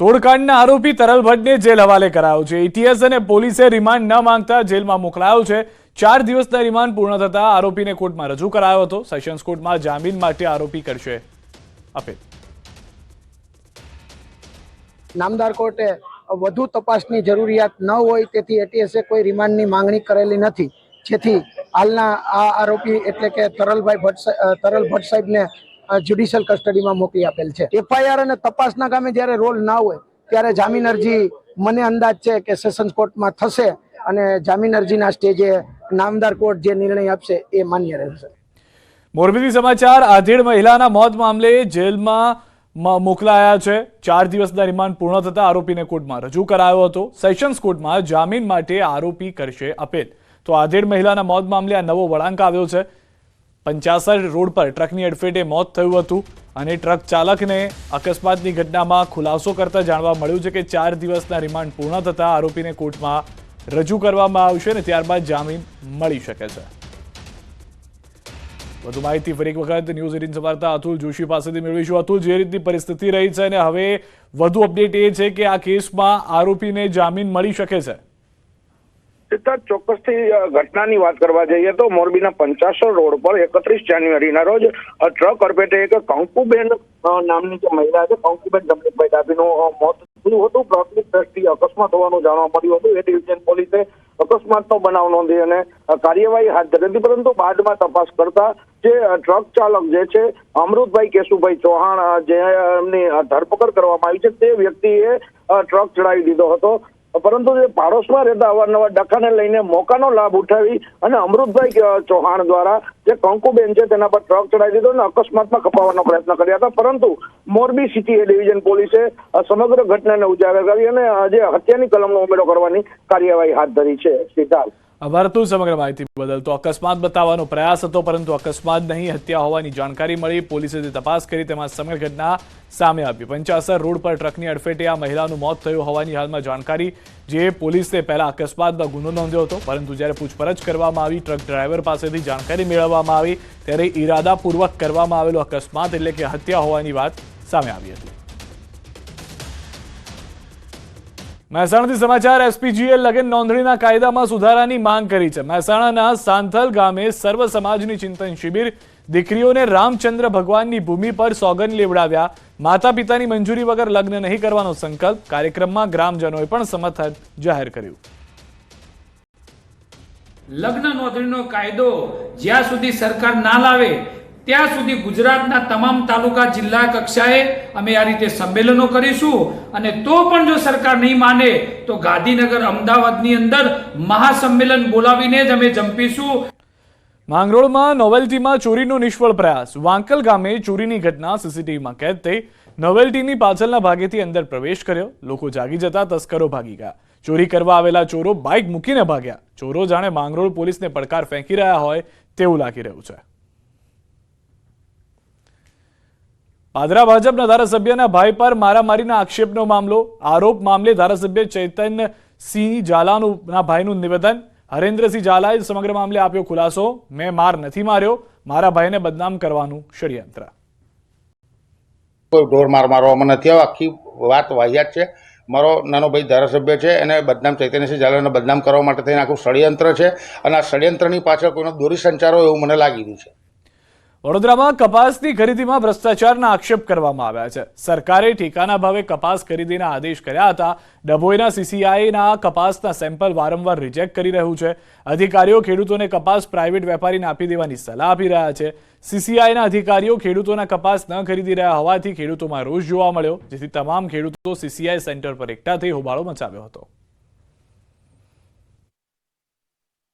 તોડકાંડના આરોપી તરલ ભટ્ટને જેલ હવાલે કરાયો છે। એટીએસ અને પોલીસે રિમાન્ડ ન માંગતા જેલમાં મોકલાયો છે। 4 દિવસના રિમાન્ડ પૂર્ણ થતા આરોપીને કોર્ટમાં રજૂ કરાયો હતો। સેશન્સ કોર્ટમાં જામીન માટે આરોપી કરશે અપીલ। નામદાર કોર્ટે વધુ તપાસની જરૂરિયાત ન હોય તેથી એટીએસે કોઈ રિમાન્ડની માંગણી કરેલી નથી, જેથી હાલના આ આરોપી એટલે કે તરલ ભટ્ટ સાહેબને જ્યુડિશિયલ કસ્ટડીમાં મોકલી આપેલ છે। એફઆઈઆર અને તપાસના કામે જ્યારે રોલ ના હોય ત્યારે જામીન અરજી મને અંદાજ છે કે સેશન્સ કોર્ટમાં થશે અને જામીન અરજીના સ્ટેજે નામદાર કોર્ટ જે નિર્ણય આપશે એ માન્ય રહેશે। મોરબીથી સમાચાર। આધેડ મહિલાના મોત મામલે જેલમાં મોકલાયા છે। 4 દિવસના રિમાન્ડ પૂર્ણ થતા આરોપીને કોર્ટમાં રજૂ કરાયો હતો। સેશન્સ કોર્ટમાં જામીન માટે આરોપી કરશે અપીલ। તો આધેડ મહિલાના મોત મામલે આ નવો વળાંક આવ્યો છે। 55 રોડ પર ટ્રકની અડફેટે મોત થયું હતું અને ટ્રક ચાલકને અકસ્માતની ઘટનામાં ખુલાસો કરતા જાણવા મળ્યું છે કે 4 દિવસના રિમાન્ડ પૂર્ણ થતા આરોપીને કોર્ટમાં રજૂ કરવામાં આવશે અને ત્યારબાદ જામીન મળી શકે છે। વધુ માહિતી ફરી એક વખત ન્યૂઝ 18 સંવાદદાતા અતુલ જોશી પાસેથી મેળવીશું। અતુલ, જે રીતની પરિસ્થિતિ રહી છે અને હવે વધુ અપડેટ એ છે કે આ કેસમાં આરોપીને જામીન મળી શકે છે। ચોક્કસથી ઘટનાની વાત કરવા જઈએ તો મોરબીના 55 રોડ પર 31 જાન્યુઆરીના રોજ ટ્રક અડફેટે એક કંકુબેન નામની જે મહિલા છે, કંકુબેન જમનીભાઈ ડાભીનું મોત થયું હતું। પ્રાથમિક દ્રષ્ટિએ અકસ્માત હોવાનું જાણવા મળ્યું હતું। એ ડિવિઝન પોલીસે અકસ્માતનો બનાવ નોંધી અને કાર્યવાહી હાથ ધરી હતી, પરંતુ બાદમાં તપાસ કરતા જે ટ્રક ચાલક જે છે અમૃતભાઈ કેશુભાઈ ચૌહાણ, જે એમની ધરપકડ કરવામાં આવી છે, તે વ્યક્તિએ ટ્રક ચડાવી દીધો હતો, પરંતુ જે પાડોશમાં રહેતા અવારનવાર ડખાને લઈને મોકાનો લાભ ઉઠાવી અને અમૃતભાઈ ચૌહાણ દ્વારા જે કંકુબેન છે તેના પર ટ્રક ચડાવી દીધો અને અકસ્માતમાં કપાવવાનો પ્રયત્ન કર્યા હતા, પરંતુ મોરબી સિટી ડિવિઝન પોલીસે સમગ્ર ઘટનાને ઉજાગર કરી અને જે હત્યાની કલમનો ઉમેરો કરવાની કાર્યવાહી હાથ ધરી છે। સિદ્ધાર્થ, આભાર તું સમગ્ર માહિતી બદલ। તો અકસ્માત બતાવવાનો પ્રયાસ હતો, પરંતુ અકસ્માત નહીં, હત્યા હોવાની જાણકારી મળી। પોલીસે તપાસ કરી, તેમાં સમગ્ર ઘટના સામે આવી। 55 રોડ પર ટ્રકની અડફેટે આ મહિલાનું મોત થયું હોવાની હાલમાં જાણકારી, જે પોલીસે પહેલા અકસ્માતમાં ગુનો નોંધ્યો હતો, પરંતુ જ્યારે પૂછપરછ કરવામાં આવી, ટ્રક ડ્રાઈવર પાસેથી જાણકારી મેળવવામાં આવી, ત્યારે ઈરાદાપૂર્વક કરવામાં આવેલો અકસ્માત એટલે કે હત્યા હોવાની વાત સામે આવી હતી। મહેસાણાથી સમાચાર। એસપીજીએ લગ્ન નોંધણીના કાયદામાં સુધારાની માંગ કરી છે। મહેસાણાના સાંથલ ગામે સર્વ સમાજની ચિંતન શિબિર, દીકરીઓને રામચંદ્ર ભગવાનની ભૂમિ પર સોગંદ લેવડાવ્યા, માતા પિતાની મંજૂરી વગર લગ્ન નહીં કરવાનો સંકલ્પ। કાર્યક્રમમાં ગ્રામજનોએ પણ સમર્થન જાહેર કર્યું। લગ્ન નોંધણીનો કાયદો જ્યાં સુધી સરકાર ના લાવે ત્યાં સુધી ગુજરાતના તમામ તાલુકા જિલ્લા કક્ષાએ અમે આ રીતે સંમેલનો કરીશું અને તો પણ જો સરકાર નહીં માને તો ગાંધીનગર, અમદાવાદની અંદર મહાસંમેલન બોલાવીને જ અમે જંપીશું। માંગરોળમાં નોવેલ્ટીમાં ચોરીનો નિષ્ફળ પ્રયાસ। વાંકલ ગામે ચોરીની ઘટના સીસીટીવીમાં કેદ થઈ। નોવેલ્ટીની પાછળના ભાગેથી અંદર પ્રવેશ કર્યો, લોકો જાગી જતા તસ્કરો ભાગી ગયા। ચોરી કરવા આવેલા ચોરો બાઇક મૂકીને ભાગ્યા। ચોરો જાણે માંગરોળ પોલીસને પડકાર ફેંકી રહ્યા હોય તેવું લાગી રહ્યું છે। પાદરા ભાજપના ધારાસભ્યના ભાઈ પર મારામારીના આક્ષેપનો મામલો। આરોપ મામલે ધારાસભ્ય ચૈતન્યસિંહ ઝાલાના ભાઈનું નિવેદન। હરેન્દ્રસિંહ ઝાલાએ સમગ્ર મામલે આપ્યો ખુલાસો। મેં માર નથી માર્યો, મારા ભાઈને બદનામ કરવાનું ષડયંત્ર। કોઈ ઢોર માર મારવામાં નથી આવ્યો, આખી વાત વાહિયાત છે। મારો નાનો ભાઈ ધારાસભ્ય છે, એને બદનામ ચૈતન્યસિંહ ઝાલાને બદનામ કરવા માટે થઈને આખું ષડયંત્ર છે અને આ ષડયંત્રની પાછળ કોઈનો દોરી સંચારો એવું મને લાગી રહ્યું છે। વડોદરામાં કપાસની ખરીદીમાં ભ્રષ્ટાચારના આક્ષેપ કરવામાં આવ્યા છે। સરકારે ઠેકાના ભાવે કપાસ ખરીદીના આદેશ કર્યા હતા। ડભોઈના સીસીઆઈના કપાસના સેમ્પલ વારંવાર રિજેક્ટ કરી રહ્યું છે। અધિકારીઓ ખેડૂતોને કપાસ પ્રાઇવેટ વેપારીને આપી દેવાની સલાહ આપી રહ્યા છે। સીસીઆઈના અધિકારીઓ ખેડૂતોના કપાસ ન ખરીદી રહ્યા હોવાથી ખેડૂતોમાં રોષ જોવા મળ્યો, જેથી તમામ ખેડૂતો સીસીઆઈ સેન્ટર પર એકઠા થઈ હોબાળો મચાવ્યો હતો।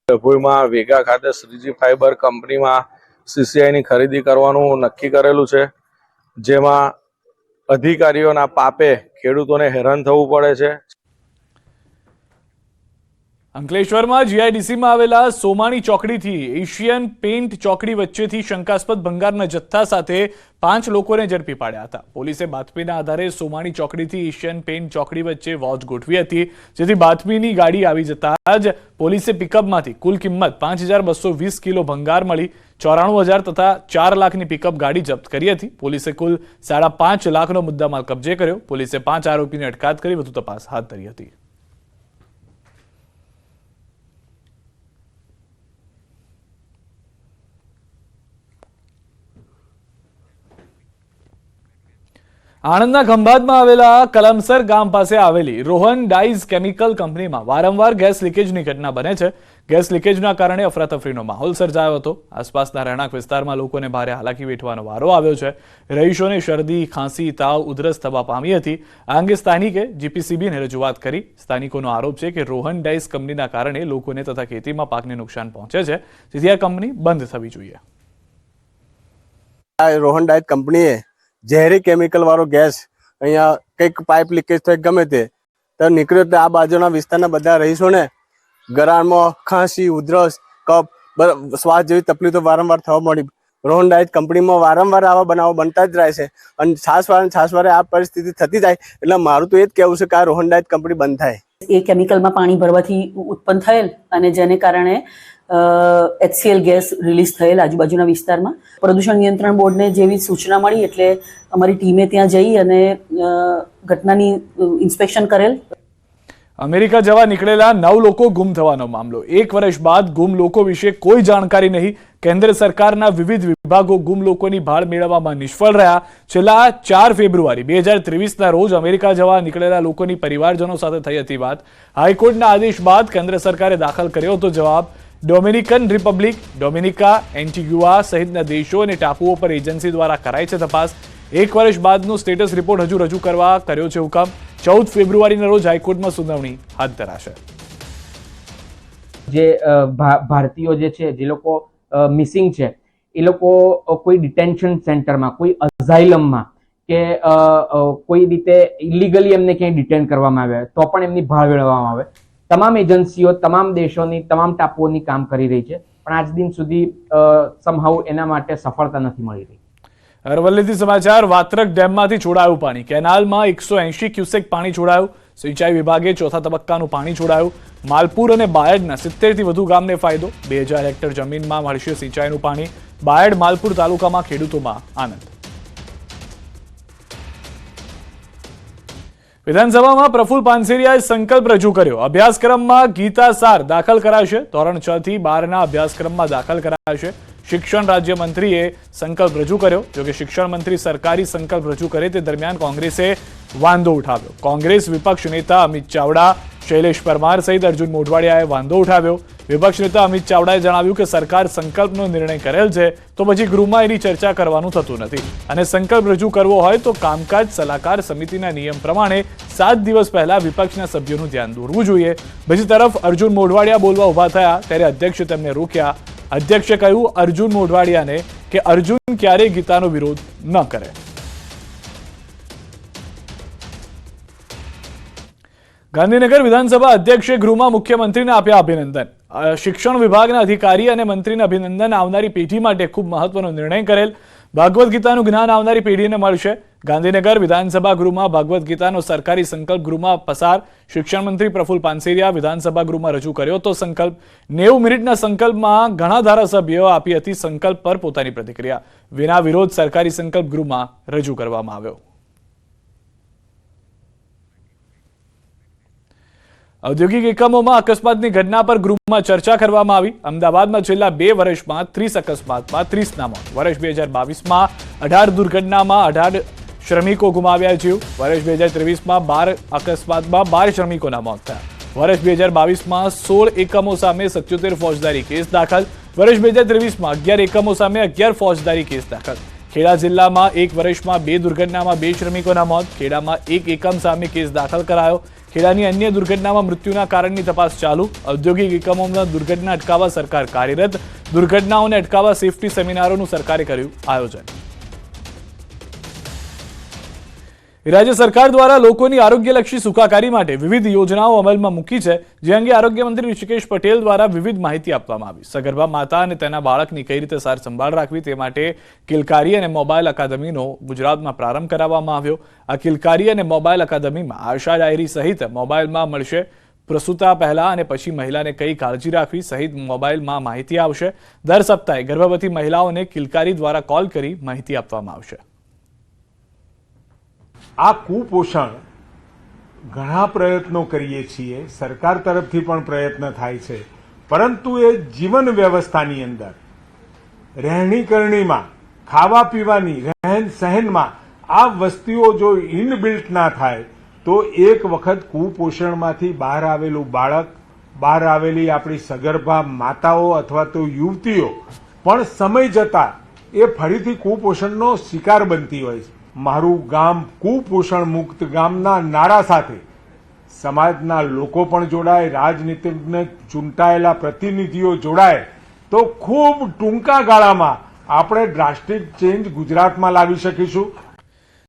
ડભોઈમાં વેગા ખાતે શ્રીજી ફાઈબર કંપનીમાં સીસીઆઈની ખરીદી કરવાનું નક્કી કરેલું છે, જેમાં અધિકારીઓના પાપે ખેડૂતોને હેરાન થવું પડે છે। અંકલેશ્વરમાં જીઆઈડીસીમાં આવેલા સોમાણી ચોકડીથી એશિયન પેઇન્ટ ચોકડી વચ્ચેથી શંકાસ્પદ ભંગારના જથ્થા સાથે 5 લોકોને ઝડપી પાડ્યા હતા. પોલીસે બાતમીના આધારે સોમાણી ચોકડીથી એશિયન પેઇન્ટ ચોકડી વચ્ચે વોચ ગોઠવી હતી, જેથી બાતમીની ગાડી આવી જતા જ પોલીસે પિકઅપમાંથી કુલ કિંમત 5220 કિલો ભંગાર મળી 94,000 તથા 4 લાખની પિકઅપ ગાડી જપ્ત કરી હતી. પોલીસે કુલ 5.5 લાખનો મુદ્દામાલ કબજે કર્યો. પોલીસે 5 આરોપીની અટકાયત કરી વધુ તપાસ હાથ ધરી હતી. આણંદના ખંભાતમાં આવેલા કલમસર ગામ પાસે આવેલી રોહન ડાઇઝ કેમિકલ કંપનીમાં વારંવાર ગેસ લીકેજની ઘટના બને છે. ગેસ લીકેજના કારણે અફરાતફરીનો માહોલ સર્જાયો હતો. આસપાસના રહેણાંક વિસ્તારમાં લોકોને ભારે હાલાકી વેઠવાનો વારો આવ્યો છે. રહીશોને શરદી, ખાંસી, તાવ, ઉધરસ થવા પામી હતી. આ અંગે સ્થાનિકે જીપીસીબીને રજૂઆત કરી. સ્થાનિકોનો આરોપ છે કે રોહન ડાઇઝ કંપનીના કારણે લોકોને તથા ખેતીમાં પાકને નુકસાન પહોંચે છે, જેથી આ કંપની બંધ થવી જોઈએ. રોહન ડાઇઝ કંપનીએ ઝેરી કેમિકલ વાળો ગેસ અહીંયા કંઈક પાઇપ લીકેજ થાય ગમે તે તો નીકળ્યો, તો આ બાજુના વિસ્તારના બધા રહીશોને ગળામાં ખાંસી, ઉધરસ, કફ, શ્વાસ જેવી તકલીફો વારંવાર થવા મળી. રોહન ડાઇઝ કંપનીમાં વારંવાર આવા બનાવો બનતા જ રહે છે અને છાસવારે આ પરિસ્થિતિ થતી જાય. એટલે મારું તો એ જ કહેવું છે કે આ રોહન ડાઇઝ કંપની બંધ થાય. એ કેમિકલમાં પાણી ભરવાથી ઉત્પન્ન થયેલ અને જેને કારણે HCl ગેસ રિલીઝ થયેલ આજુબાજુના વિસ્તારમાં. પ્રદૂષણ નિયંત્રણ બોર્ડને જેવી સૂચના મળી એટલે અમારી ટીમે ત્યાં જઈ અને ઘટનાની ઇન્સ્પેક્શન કરેલ. અમેરિકા જવા નીકળેલા 9 લોકો ગુમ થવાનો મામલો. 1 વર્ષ બાદ ગુમ લોકો વિશે કોઈ જાણકારી નહીં. કેન્દ્ર સરકારના વિવિધ વિભાગો ગુમ લોકોની ભાળ મેળવવામાં નિષ્ફળ રહ્યા. છેલ્લા 4 ફેબ્રુઆરી 2023ના રોજ અમેરિકા જવા નીકળેલા લોકોની પરિવારજનો સાથે થઈ હતી વાત. હાઈકોર્ટના આદેશ બાદ કેન્દ્ર સરકારે દાખલ કર્યો હતો જવાબ. ડોમિનિકન રિપબ્લિક, ડોમિનિકા, એન્ટિગ્યુઆ સહિતના દેશો અને ટાપુઓ પર એજન્સી દ્વારા કરાઈ છે તપાસ. 1 વર્ષ બાદનો સ્ટેટસ રિપોર્ટ હજુ રજૂ કરવા કર્યો છે હુકમ. 14 ફેબ્રુઆરીના રોજ હાઈકોર્ટમાં સુનાવણી હાથ ધરાશે. જે ભારતીયો જે છે, જે લોકો મિસિંગ છે, એ લોકો કોઈ ડિટેન્શન સેન્ટરમાં, કોઈ અઝાઇલમમાં કે કોઈ રીતે ઇલીગલી એમને ક્યાંય ડિટેન કરવામાં આવે તો પણ એમની ભાળ મેળવવામાં આવે. તમામ એજન્સીઓ તમામ દેશોની તમામ ટાપુઓની કામ કરી રહી છે, પણ આજ દિન સુધી સમહાઉ એના માટે સફળતા નથી મળી રહી. અરવલ્લીથી સમાચાર. વાત્રક ડેમમાંથી છોડાયું પાણી. કેનાલમાં 180 ક્યુસેક પાણી છોડાયું. સિંચાઈ વિભાગે 4થા તબક્કાનું પાણી છોડાયું. માલપુર અને બાયડના 70થી વધુ ગામને ફાયદો. 2000 હેક્ટર જમીનમાં મળશે સિંચાઈનું પાણી. બાયડ, માલપુર તાલુકામાં ખેડૂતોમાં આનંદ. વિધાનસભામાં પ્રફુલ પાનસેરિયાએ સંકલ્પ રજૂ કર્યો. અભ્યાસક્રમમાં ગીતા સાર દાખલ કરાશે. ધોરણ 6 થી 12ના અભ્યાસક્રમમાં દાખલ કરાશે. શિક્ષણ રાજ્યમંત્રીએ સંકલ્પ રજૂ કર્યો. જોકે શિક્ષણ મંત્રી સરકારી સંકલ્પ રજૂ કરે તે દરમિયાન કોંગ્રેસે વાંધો ઉઠાવ્યો. કોંગ્રેસ વિપક્ષ નેતા અમિત ચાવડા, શૈલેષ પરમાર સહિત અર્જુન મોઢવાડિયાએ વાંધો ઉઠાવ્યો. વિપક્ષ નેતા અમિત ચાવડાએ જણાવ્યું કે સરકાર સંકલ્પનો નિર્ણય કરેલ છે તો પછી ગૃહમાં એની ચર્ચા કરવાનું થતું નથી અને સંકલ્પ રજૂ કરવો હોય તો કામકાજ સલાહકાર સમિતિના નિયમ પ્રમાણે 7 દિવસ પહેલા વિપક્ષના સભ્યોનું ધ્યાન દોરવું જોઈએ. બીજી તરફ અર્જુન મોઢવાડિયા બોલવા ઊભા થયા ત્યારે અધ્યક્ષે તેમને રોક્યા. અધ્યક્ષે કહ્યું અર્જુન મોઢવાડિયાને કે અર્જુન ક્યારેય ગીતાનો વિરોધ ન કરે. ગાંધીનગર વિધાનસભા અધ્યક્ષે ગૃહમાં મુખ્યમંત્રીને આપ્યા અભિનંદન. શિક્ષણ વિભાગના અધિકારી અને મંત્રીને અભિનંદન. આવનારી પેઢી માટે ખૂબ મહત્વનો નિર્ણય કરેલ. ભાગવત ગીતાનું જ્ઞાન આવનારી પેઢીને મળશે. ગાંધીનગર વિધાનસભા ગૃહમાં ભાગવત ગીતાનો સરકારી સંકલ્પ ગૃહમાં પસાર. શિક્ષણ મંત્રી પ્રફુલ પાનસેરિયા વિધાનસભા ગૃહમાં રજૂ કર્યો હતો સંકલ્પ. 90 મિનિટના સંકલ્પમાં ઘણા ધારાસભ્યોએ આપી હતી સંકલ્પ પર પોતાની પ્રતિક્રિયા. વિના વિરોધ સરકારી સંકલ્પ ગૃહમાં રજૂ કરવામાં આવ્યો. ઔદ્યોગિક એકમોમાં અકસ્માતની ઘટના પર ગૃહમાં ચર્ચા કરવામાં આવી. અમદાવાદમાં છેલ્લા 2 વર્ષમાં 30 અકસ્માતમાં 30ના મોત. વર્ષ 2022માં 18 દુર્ઘટનામાં 18 શ્રમિકો ગુમાવ્યા જીવ. વર્ષ 2023માં 12 અકસ્માતમાં 12 શ્રમિકોના મોત થયા. વર્ષ 2022માં 16 એકમો સામે 77 ફોજદારી કેસ દાખલ. વર્ષ 2023માં 11 એકમો સામે 11 ફોજદારી કેસ દાખલ. ખેડા જિલ્લામાં 1 વર્ષમાં 2 દુર્ઘટનામાં 2 શ્રમિકોના મોત. ખેડામાં 1 એકમ સામે કેસ દાખલ કરાયો. ખેડાની અન્ય દુર્ઘટનામાં મૃત્યુના કારણની તપાસ ચાલુ. ઔદ્યોગિક એકમોમાં દુર્ઘટના અટકાવવા સરકાર કાર્યરત. દુર્ઘટનાઓને અટકાવવા સેફટી સેમિનારોનું સરકારે કર્યું આયોજન. રાજ્ય સરકાર દ્વારા લોકોની આરોગ્યલક્ષી સુખાકારી માટે વિવિધ યોજનાઓ અમલમાં મૂકી છે, જે અંગે આરોગ્ય મંત્રી ઋષિકેશ પટેલ દ્વારા વિવિધ માહિતી આપવામાં આવી. સગર્ભા માતા અને તેના બાળકની કઈ રીતે સાર સંભાળ રાખવી તે માટે કિલકારી અને મોબાઈલ અકાદમીનો ગુજરાતમાં પ્રારંભ કરાવવામાં આવ્યો. આ કિલકારી અને મોબાઈલ અકાદમીમાં આશા ડાયરી સહિત મોબાઈલમાં મળશે. પ્રસૂતા પહેલા અને પછી મહિલાને કઈ કાળજી રાખવી સહિત મોબાઈલમાં માહિતી આવશે. દર સપ્તાહે ગર્ભવતી મહિલાઓને કિલકારી દ્વારા કોલ કરી માહિતી આપવામાં આવશે. આ કુપોષણ ઘણા પ્રયત્નો કરીએ છીએ, સરકાર તરફથી પણ પ્રયત્ન થાય છે, પરંતુ એ જીવન વ્યવસ્થાની અંદર રહેણીકરણીમાં, ખાવા પીવાની, રહેન સહેનમાં આ વસ્તુઓ જો ઇનબિલ્ટ ના થાય તો એક વખત કુપોષણમાંથી બહાર આવેલું બાળક, બહાર આવેલી આપણી સગર્ભા માતાઓ અથવા તો યુવતીઓ પણ સમય જતા એ ફરીથી કુપોષણનો શિકાર બનતી હોય છે. મારું ગામ કુપોષણ મુક્ત ગામના નારા સાથે સમાજના લોકો પણ જોડાય, રાજનીતિજ્ઞ ચૂંટાયેલા પ્રતિનિધિઓ જોડાય તો ખૂબ ટૂંકા ગાળામાં આપણે ડ્રાસ્ટિક ચેન્જ ગુજરાતમાં લાવી શકીશું.